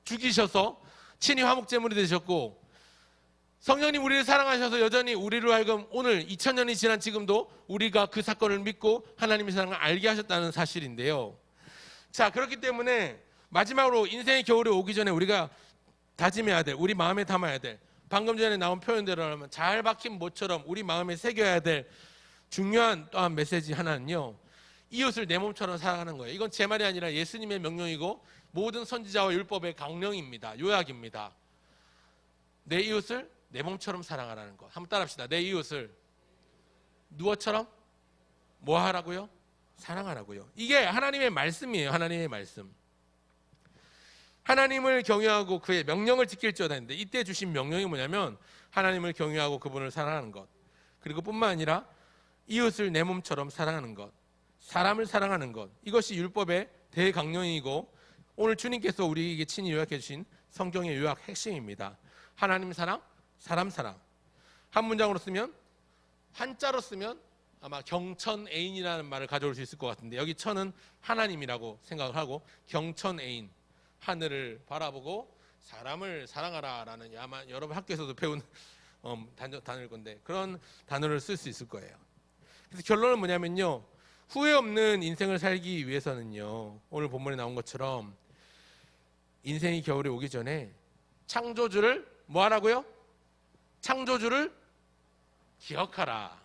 죽이셔서 친히 화목제물이 되셨고, 성령님 우리를 사랑하셔서 여전히 우리로 하여금 오늘 2000년이 지난 지금도 우리가 그 사건을 믿고 하나님의 사랑을 알게 하셨다는 사실인데요. 자, 그렇기 때문에 마지막으로 인생의 겨울이 오기 전에 우리가 다짐해야 될, 우리 마음에 담아야 될, 방금 전에 나온 표현대로 하면 잘 박힌 못처럼 우리 마음에 새겨야 될 중요한 또한 메시지 하나는요, 이웃을 내 몸처럼 사랑하는 거예요. 이건 제 말이 아니라 예수님의 명령이고 모든 선지자와 율법의 강령입니다. 요약입니다. 내 이웃을 내 몸처럼 사랑하라는 것. 한번 따라합시다. 내 이웃을 누구처럼? 뭐 하라고요? 사랑하라고요. 이게 하나님의 말씀이에요. 하나님의 말씀. 하나님을 경외하고 그의 명령을 지킬지어다 했는데, 이때 주신 명령이 뭐냐면 하나님을 경외하고 그분을 사랑하는 것, 그리고 뿐만 아니라 이웃을 내 몸처럼 사랑하는 것, 사람을 사랑하는 것. 이것이 율법의 대강령이고 오늘 주님께서 우리에게 친히 요약해 주신 성경의 요약 핵심입니다. 하나님 사랑, 사람 사랑. 한 문장으로 쓰면, 한자로 쓰면 아마 경천애인이라는 말을 가져올 수 있을 것 같은데, 여기 천은 하나님이라고 생각을 하고 경천애인, 하늘을 바라보고 사람을 사랑하라라는, 아마 여러분 학교에서도 배운 단어일 건데 그런 단어를 쓸 수 있을 거예요. 그래서 결론은 뭐냐면요, 후회 없는 인생을 살기 위해서는요, 오늘 본문에 나온 것처럼 인생이 겨울이 오기 전에 창조주를 뭐 하라고요? 창조주를 기억하라.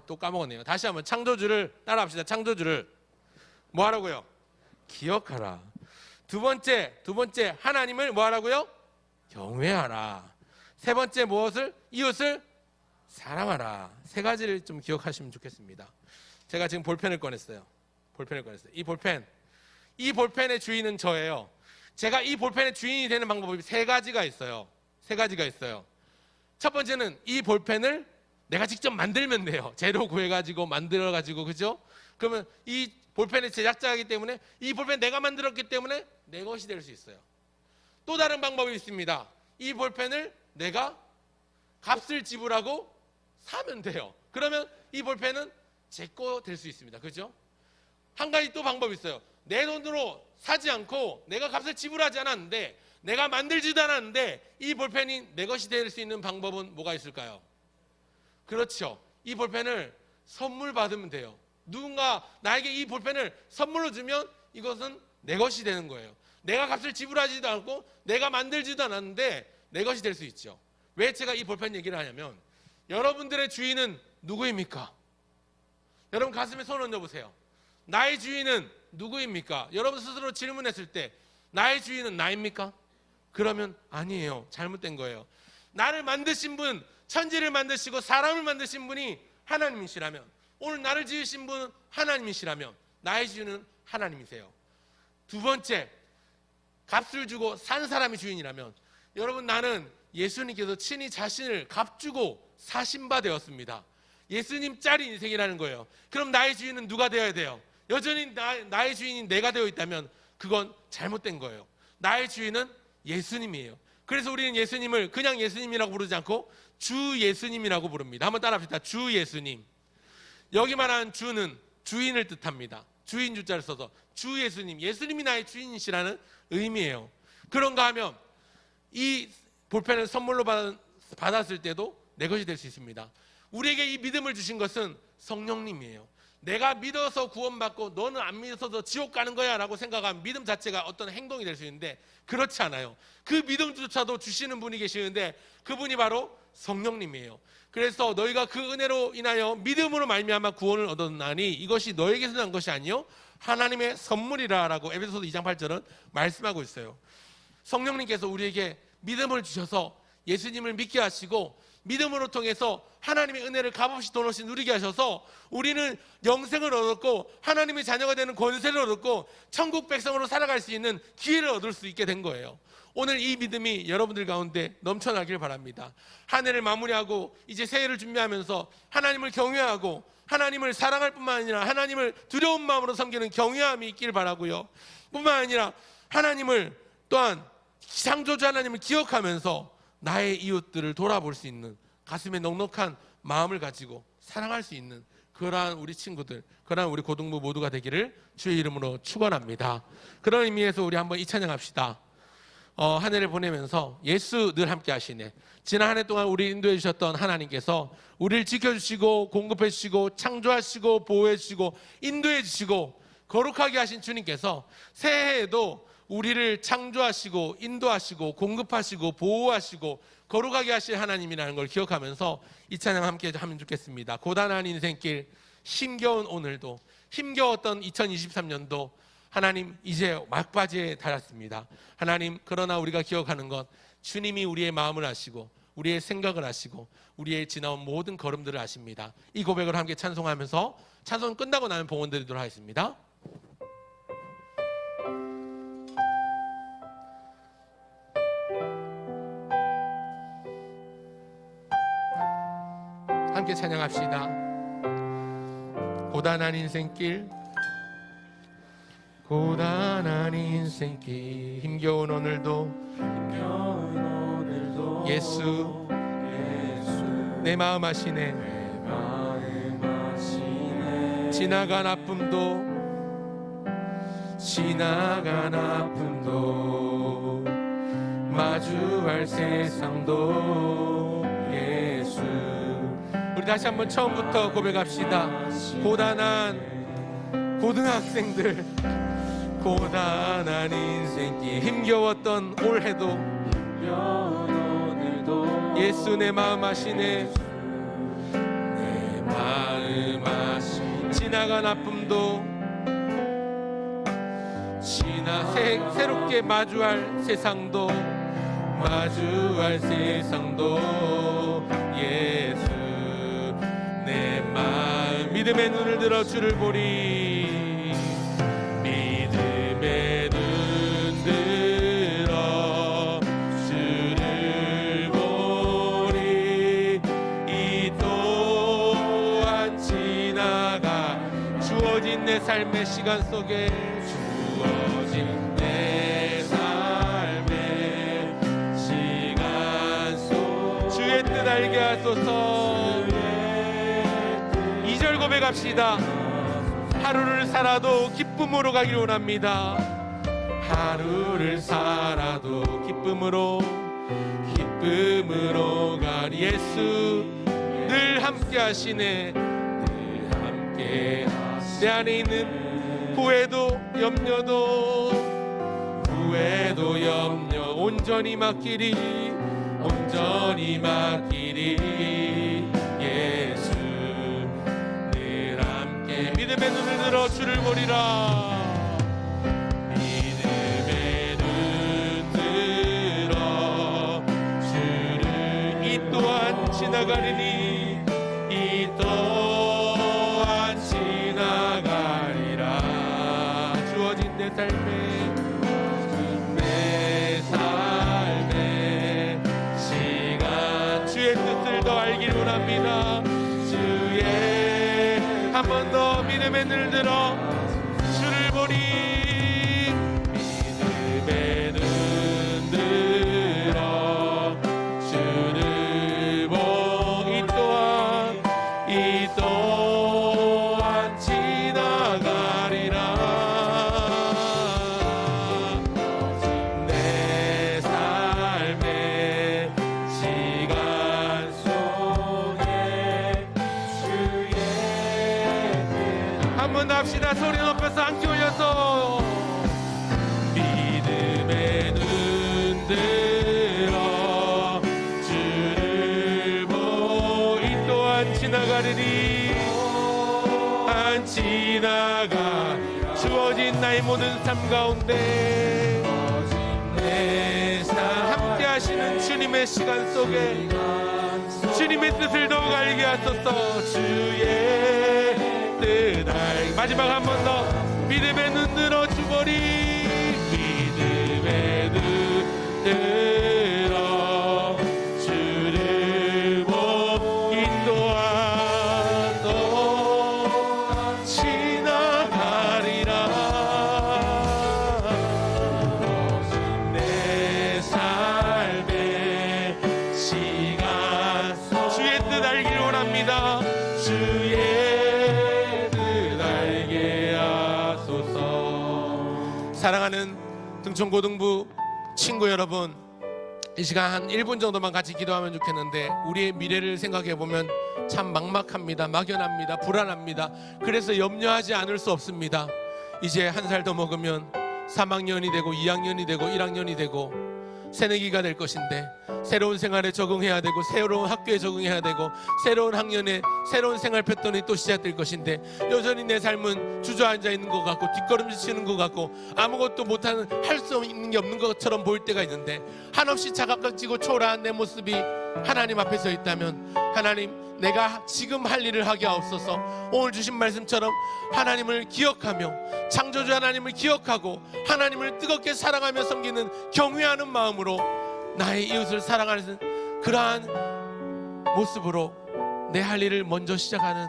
또 까먹었네요. 다시 한번 창조주를 따라합시다. 창조주를 뭐 하라고요? 기억하라. 두 번째 하나님을 뭐 하라고요? 경외하라. 세 번째 무엇을? 이웃을 사랑하라. 세 가지를 좀 기억하시면 좋겠습니다. 제가 지금 볼펜을 꺼냈어요. 이 볼펜의 주인은 저예요. 제가 이 볼펜의 주인이 되는 방법이 세 가지가 있어요. 첫 번째는 이 볼펜을 내가 직접 만들면 돼요. 재료 구해가지고 만들어가지고, 그죠? 그러면 이 볼펜의 제작자이기 때문에 이 볼펜 내가 만들었기 때문에 내 것이 될 수 있어요. 또 다른 방법이 있습니다. 이 볼펜을 내가 값을 지불하고 사면 돼요. 그러면 이 볼펜은 제 거 될 수 있습니다. 그죠? 한 가지 또 방법이 있어요. 내 돈으로 사지 않고 내가 값을 지불하지 않았는데, 내가 만들지도 않았는데 이 볼펜이 내 것이 될 수 있는 방법은 뭐가 있을까요? 그렇죠. 이 볼펜을 선물 받으면 돼요. 누군가 나에게 이 볼펜을 선물로 주면 이것은 내 것이 되는 거예요. 내가 값을 지불하지도 않고 내가 만들지도 않았는데 내 것이 될 수 있죠. 왜 제가 이 볼펜 얘기를 하냐면, 여러분들의 주인은 누구입니까? 여러분 가슴에 손 얹어보세요. 나의 주인은 누구입니까? 여러분 스스로 질문했을 때 나의 주인은 나입니까? 그러면 아니에요. 잘못된 거예요. 나를 만드신 분, 천지를 만드시고 사람을 만드신 분이 하나님이시라면, 오늘 나를 지으신 분은 하나님이시라면 나의 주인은 하나님이세요. 두 번째, 값을 주고 산 사람이 주인이라면, 여러분, 나는 예수님께서 친히 자신을 값 주고 사신 바 되었습니다. 예수님 짤이 인생이라는 거예요. 그럼 나의 주인은 누가 되어야 돼요? 여전히 나의 주인이 내가 되어 있다면 그건 잘못된 거예요. 나의 주인은 예수님이에요. 그래서 우리는 예수님을 그냥 예수님이라고 부르지 않고 주 예수님이라고 부릅니다. 한번 따라합시다. 주 예수님. 여기 말하는 주는 주인을 뜻합니다. 주인 주자를 써서 주 예수님, 예수님이 나의 주인이시라는 의미예요. 그런가 하면 이 볼펜을 선물로 받았을 때도 내 것이 될 수 있습니다. 우리에게 이 믿음을 주신 것은 성령님이에요. 내가 믿어서 구원받고 너는 안 믿어서 지옥 가는 거야 라고 생각하면 믿음 자체가 어떤 행동이 될 수 있는데, 그렇지 않아요. 그 믿음조차도 주시는 분이 계시는데 그분이 바로 성령님이에요. 그래서 너희가 그 은혜로 인하여 믿음으로 말미암아 구원을 얻었나니 이것이 너에게서 난 것이 아니요 하나님의 선물이라 라고 에베소서 2장 8절은 말씀하고 있어요. 성령님께서 우리에게 믿음을 주셔서 예수님을 믿게 하시고 믿음으로 통해서 하나님의 은혜를 값없이 돈 없이 누리게 하셔서 우리는 영생을 얻었고 하나님의 자녀가 되는 권세를 얻었고 천국 백성으로 살아갈 수 있는 기회를 얻을 수 있게 된 거예요. 오늘 이 믿음이 여러분들 가운데 넘쳐나길 바랍니다. 한 해를 마무리하고 이제 새해를 준비하면서 하나님을 경외하고 하나님을 사랑할 뿐만 아니라 하나님을 두려운 마음으로 섬기는 경외함이 있길 바라고요. 뿐만 아니라 하나님을 또한 창조주 하나님을 기억하면서 나의 이웃들을 돌아볼 수 있는 가슴에 넉넉한 마음을 가지고 사랑할 수 있는 그러한 우리 친구들, 그러한 우리 고등부 모두가 되기를 주의 이름으로 축원합니다. 그런 의미에서 우리 한번 이 찬양합시다. 한 해를 보내면서 예수 늘 함께 하시네. 지난 한 해 동안 우리 인도해 주셨던 하나님께서 우리를 지켜주시고 공급해 주시고 창조하시고 보호해 주시고 인도해 주시고 거룩하게 하신 주님께서 새해에도 우리를 창조하시고 인도하시고 공급하시고 보호하시고 거룩하게 하실 하나님이라는 걸 기억하면서 이 찬양 함께 하면 좋겠습니다. 고단한 인생길, 힘겨운 오늘도, 힘겨웠던 2023년도 하나님 이제 막바지에 달았습니다. 하나님, 그러나 우리가 기억하는 것, 주님이 우리의 마음을 아시고 우리의 생각을 아시고 우리의 지나온 모든 걸음들을 아십니다. 이 고백을 함께 찬송하면서 찬송 끝나고 나면 봉헌 드리도록 하겠습니다. 함께 찬양합시다. 고단한 인생길, 고단한 인생길, 힘겨운 오늘도 예수 내 마음 아시네. 지나간 아픔도 마주할 세상도 예수. 우리 다시 한번 처음부터 고백합시다. 고단한 고등학생들, 고단한 인생길, 힘겨웠던 올해도 예수 내 마음 아시네. 내 마음 아시네. 지나간 아픔도 새롭게 마주할 세상도 예수 내 마음. 믿음의 눈을 들어 주를 보리. 믿음의 눈 들어 주를 보리. 이 또한 지나가 주어진 내 삶의 시간 속에 주어진 내 삶의 시간 속 주의 뜻 알게 하소서. 2절 고백합시다. 하루를 살아도 기쁨으로 가길 원합니다. 하루를 살아도 기쁨으로 가리. 예수 늘 함께 하시네. 늘 함께 하시네. 내 안에 있는 후회도 염려 온전히 맡기리. 예수 늘 함께. 믿음의 눈을 들어 주를 보리라. 믿음의 눈 들어 주를. 이 또한 지나가리니. 이 또한 지나가리라. 주어진 내 삶에 삶의 시간 주의 뜻을 더 알기를 원합니다. 주의 한 번 더 믿음의 눈을 들어 주를 보리 믿음의 눈 들어 주를 보이 또한 지나가리라 내 삶의 시간 속에 주의 한 번 더 합시다. 소리 높여서 함께 올려서 믿음의 눈 들어 주를 보이 또한 지나가리니 한 지나가 주어진 나의 모든 삶 가운데 내 삶 함께 하시는 주님의 시간 속에 주님의 뜻을 더욱 알게 하소서. 주의 뜻 알게 마지막 한 번 더 믿음의 눈 들어 주보리 믿음의 눈 들어 주를 보이 또한 지나가리라 내 삶의 시간 주의 뜻 알기를 원합니다. 주의 뜻 알게 하소서. 사랑하는 등촌고등부 친구 여러분, 이 시간 한 1분 정도만 같이 기도하면 좋겠는데 우리의 미래를 생각해 보면 참 막막합니다. 막연합니다. 불안합니다. 그래서 염려하지 않을 수 없습니다. 이제 한 살 더 먹으면 3학년이 되고 2학년이 되고 1학년이 되고 새내기가 될 것인데 새로운 생활에 적응해야 되고 새로운 학교에 적응해야 되고 새로운 학년에 새로운 생활 패턴이 또 시작될 것인데 여전히 내 삶은 주저앉아 있는 것 같고 뒷걸음질 치는 것 같고 아무것도 못하는 할 수 있는 게 없는 것처럼 보일 때가 있는데 한없이 자각지고 초라한 내 모습이 하나님 앞에 서 있다면 하나님 내가 지금 할 일을 하게 하옵소서. 오늘 주신 말씀처럼 하나님을 기억하며 창조주 하나님을 기억하고 하나님을 뜨겁게 사랑하며 섬기는 경외하는 마음으로 나의 이웃을 사랑하는 그러한 모습으로 내 할 일을 먼저 시작하는,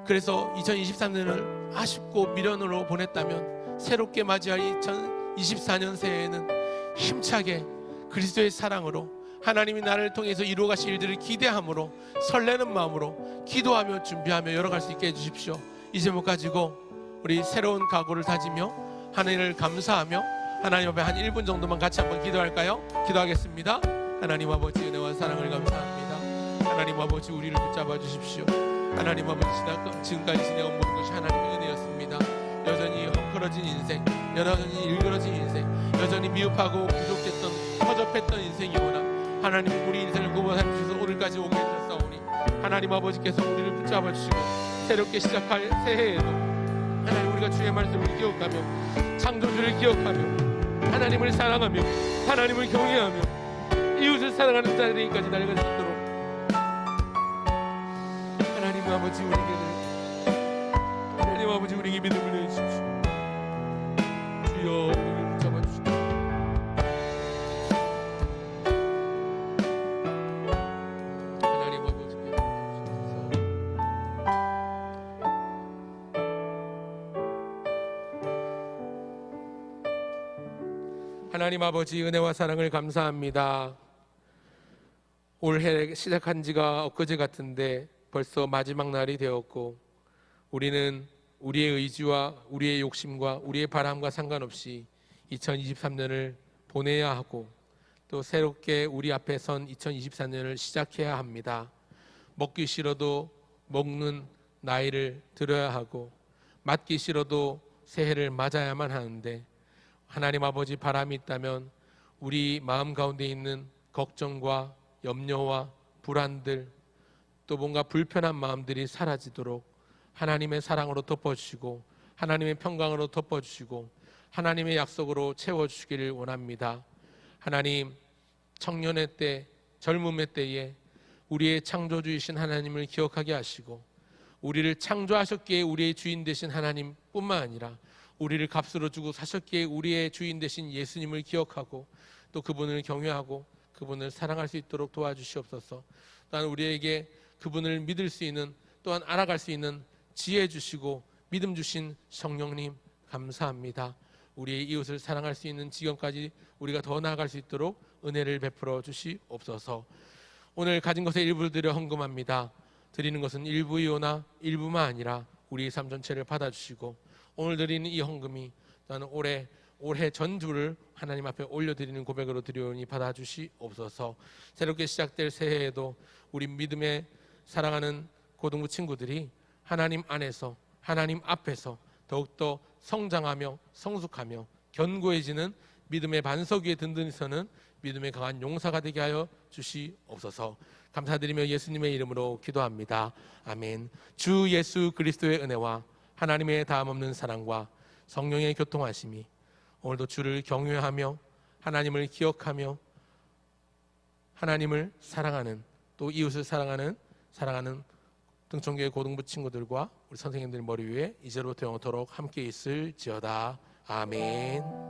그래서 2023년을 아쉽고 미련으로 보냈다면 새롭게 맞이할 2024년 새해에는 힘차게 그리스도의 사랑으로 하나님이 나를 통해서 이루어가실 일들을 기대함으로 설레는 마음으로 기도하며 준비하며 열어갈 수 있게 해주십시오. 이 제목 가지고 우리 새로운 각오를 다지며 하나님을 감사하며 하나님 앞에 한 1분 정도만 같이 한번 기도할까요? 기도하겠습니다. 하나님 아버지 은혜와 사랑을 감사합니다. 하나님 아버지 우리를 붙잡아 주십시오. 하나님 아버지 지금까지 지내온 모든 것이 하나님의 은혜였습니다. 여전히 헝클어진 인생, 여전히 일그러진 인생, 여전히 미흡하고 부족했던 허접했던 인생이구나. 하나님 우리 인생을 구원하여 주셔서 오늘까지 오게 해주셨사오니 하나님 아버지께서 우리를 붙잡아 주시고 새롭게 시작할 새해에도 하나님 우리가 주의 말씀을 기억하며 창조주를 기억하며 하나님을 사랑하며 하나님을 경외하며 이웃을 사랑하는 자리까지 날아갈 수 있도록 하나님 아버지 우리에게 믿음을 내주십시오. 주여 우리를 붙잡아 주시옵소서. 하나님 아버지께서 하나님 아버지 은혜와 사랑을 감사합니다. 올해 시작한 지가 엊그제 같은데 벌써 마지막 날이 되었고 우리는 우리의 의지와 우리의 욕심과 우리의 바람과 상관없이 2023년을 보내야 하고 또 새롭게 우리 앞에 선 2024년을 시작해야 합니다. 먹기 싫어도 먹는 나이를 들어야 하고 맞기 싫어도 새해를 맞아야만 하는데 하나님 아버지 바람이 있다면 우리 마음 가운데 있는 걱정과 염려와 불안들 또 뭔가 불편한 마음들이 사라지도록 하나님의 사랑으로 덮어주시고 하나님의 평강으로 덮어주시고 하나님의 약속으로 채워주시기를 원합니다. 하나님 청년의 때 젊음의 때에 우리의 창조주이신 하나님을 기억하게 하시고 우리를 창조하셨기에 우리의 주인 되신 하나님뿐만 아니라 우리를 값으로 주고 사셨기에 우리의 주인 되신 예수님을 기억하고 또 그분을 경외하고 그분을 사랑할 수 있도록 도와주시옵소서. 또한 우리에게 그분을 믿을 수 있는, 또한 알아갈 수 있는 지혜 주시고 믿음 주신 성령님 감사합니다. 우리의 이웃을 사랑할 수 있는 지경까지 우리가 더 나아갈 수 있도록 은혜를 베풀어 주시옵소서. 오늘 가진 것의 일부를 드려 헌금합니다. 드리는 것은 일부이오나 일부만 아니라 우리 삶 전체를 받아주시고, 오늘 드리는 이 헌금이 나는 올해 전주를 하나님 앞에 올려드리는 고백으로 드리오니 받아주시옵소서. 새롭게 시작될 새해에도 우리 믿음에 사랑하는 고등부 친구들이 하나님 안에서, 하나님 앞에서 더욱더 성장하며 성숙하며 견고해지는 믿음의 반석 위에 든든히 서는 믿음의 강한 용사가 되게 하여 주시옵소서. 감사드리며 예수님의 이름으로 기도합니다. 아멘. 주 예수 그리스도의 은혜와 하나님의 다함없는 사랑과 성령의 교통하심이 오늘도 주를 경외하며 하나님을 기억하며 하나님을 사랑하는, 또 이웃을 사랑하는 등촌교회 고등부 친구들과 우리 선생님들 머리 위에 이제로부터 영원토록 함께 있을지어다. 아멘.